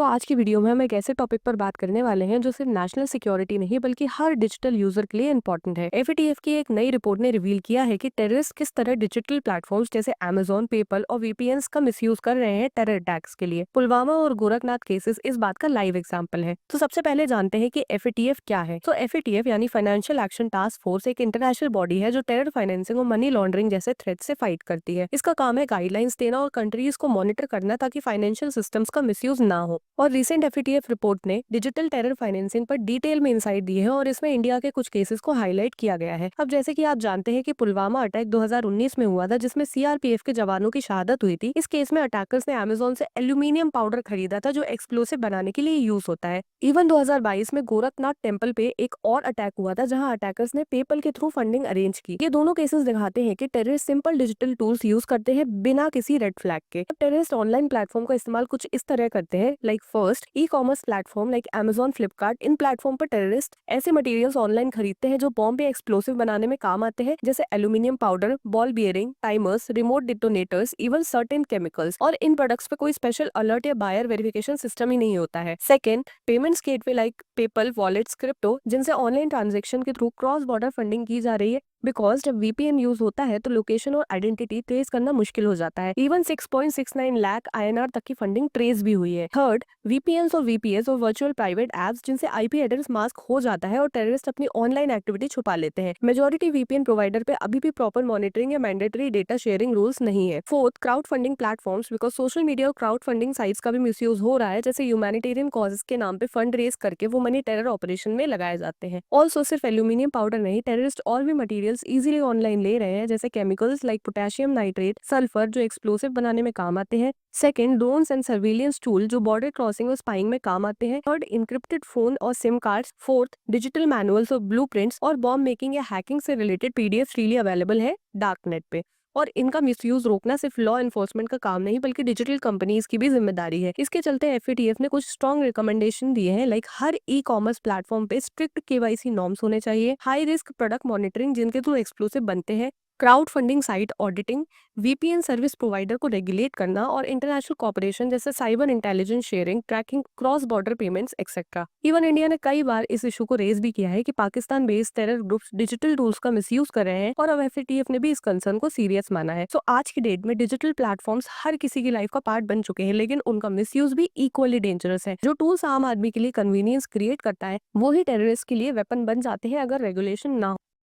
आज की वीडियो में हम एक ऐसे टॉपिक पर बात करने वाले हैं जो सिर्फ नेशनल सिक्योरिटी नहीं बल्कि हर डिजिटल यूजर के लिए इंपॉर्टेंट है। एफएटीएफ की एक नई रिपोर्ट ने रिवील किया है कि टेररिस्ट किस तरह डिजिटल प्लेटफॉर्म्स जैसे अमेजोन, पेपल और वीपीएन्स का मिसयूज कर रहे हैं टेरर अटैक्स के लिए। पुलवामा और गोरखनाथ केसेस इस बात का लाइव एग्जाम्पल है। तो सबसे पहले जानते हैं कि एफएटीएफ क्या है। तो एफएटीएफ यानी फाइनेंशियल एक्शन टास्क फोर्स एक इंटरनेशनल बॉडी है जो टेरर फाइनेंसिंग और मनी लॉन्ड्रिंग जैसे थ्रेट से फाइट करती है। इसका काम है गाइडलाइंस देना और कंट्रीज को मॉनिटर करना ताकि फाइनेंशियल सिस्टम्स का मिसयूज ना हो। और रिसेंट एफएटीएफ रिपोर्ट ने डिजिटल टेरर फाइनेंसिंग पर डिटेल में इंसाइट दी है और इसमें इंडिया के कुछ केसेस को हाईलाइट किया गया है। अब जैसे कि आप जानते हैं कि पुलवामा अटैक 2019 में हुआ था जिसमें सीआरपीएफ के जवानों की शहादत हुई थी। इस केस में अटैकर्स ने अमेजोन से एल्यूमिनियम पाउडर खरीदा था जो एक्सप्लोसिव बनाने के लिए यूज होता है। इवन 2022 में गोरखनाथ टेम्पल पे एक और अटैक हुआ था जहां अटैकर्स ने पेपल के थ्रू फंडिंग अरेंज की। ये दोनों केसेस दिखाते हैं कि terrorist simple digital tools use करते हैं बिना किसी रेड फ्लैग के। टेररिस्ट ऑनलाइन प्लेटफॉर्म का इस्तेमाल कुछ इस तरह करते हैं। Like first, e commerce platform like Amazon, Flipkart. इन प्लेटफॉर्म पर टेररिस्ट ऐसे मटेरियल्स ऑनलाइन खरीदते हैं जो बॉम्ब या एक्सप्लोसिव बनाने में काम आते हैं, जैसे aluminium powder, ball bearing, timers, remote detonators, even certain chemicals. और इन प्रोडक्ट्स पे कोई स्पेशल अलर्ट या बायर वेरिफिकेशन सिस्टम ही नहीं होता है। Second, payments gateway like PayPal, wallets, crypto, जिनसे ऑनलाइन ट्रांजेक्शन के थ्रू क्रॉस बॉर्डर फंडिंग की जा रही है। बिकॉज जब वीपीएन यूज होता है तो लोकेशन और आइडेंटिटी ट्रेस करना मुश्किल हो जाता है। इवन 6.69 लाख आईएनआर तक की फंडिंग ट्रेस भी हुई है। थर्ड, वीपीएन्स और वीपीएस और वर्चुअल प्राइवेट एप्स जिनसे आईपी एड्रेस मास्क हो जाता है और टेररिस्ट अपनी ऑनलाइन एक्टिविटी छुपा लेते हैं। मेजोरिटी वीपीएन प्रोवाइडर पे अभी भी प्रॉपर मॉनिटरिंग या मैंडेटरी डेटा शेयरिंग रूल्स नहीं है। Fourth, crowd funding platforms, because social media और क्राउड फंडिंग साइट्स का भी मिसयूज हो रहा है, जैसे ह्यूमैनिटेरियन कॉजेस के नाम पे फंड रेज करके वो मनी टेरर ऑपरेशन में लगाए जाते हैं। ऑल्सो सिर्फ एल्यूमिनियम पाउडर नहीं, टेररिस्ट और भी मटेरियल्स इजीली ऑनलाइन ले रहे हैं, जैसे chemicals like potassium nitrate, sulphur, जो एक्सप्लोसिव बनाने में काम आते हैं। Second, drones and surveillance tool जो बॉर्डर क्रॉसिंग और स्पाइंग में काम आते हैं। थर्ड, इनक्रिप्टेड फोन और SIM cards. Fourth, digital manuals और ब्लूप्रिंट्स और बॉम्ब मेकिंग या हैकिंग से रिलेटेड पीडीएफ फ्रीली अवेलेबल है डार्क नेट पे। और इनका मिसयूज रोकना सिर्फ लॉ एनफोर्समेंट का काम नहीं बल्कि डिजिटल कंपनीज की भी जिम्मेदारी है। इसके चलते एफएटीएफ ने कुछ स्ट्रॉन्ग रिकमेंडेशन दिए हैं, लाइक हर ई कॉमर्स प्लेटफॉर्म पे स्ट्रिक्ट केवाईसी नॉर्म्स होने चाहिए, हाई रिस्क प्रोडक्ट मॉनिटरिंग जिनके थ्रू एक्सप्लोसिव बनते हैं, crowd funding site auditing, VPN service provider को रेगुलेट करना और इंटरनेशनल कॉपरेशन जैसे cyber intelligence sharing, tracking, cross border payments etcetera. Even India ने कई बार इस इशू को रेज भी किया है कि Pakistan based terror groups digital tools का मिसयूज कर रहे हैं और अब एफएटीएफ ने भी इस कंसर्न को सीरियस माना है। आज की डेट में डिजिटल प्लेटफॉर्म्स हर किसी की लाइफ का पार्ट बन चुके हैं, लेकिन उनका मिसयूज भी इक्वली डेंजरस है। जो टूल्स आम आदमी के लिए कन्वीनियंस क्रिएट करता है वो ही टेररिस्ट के लिए वेपन बन जाते हैं अगर रेगुलेशन ना हो।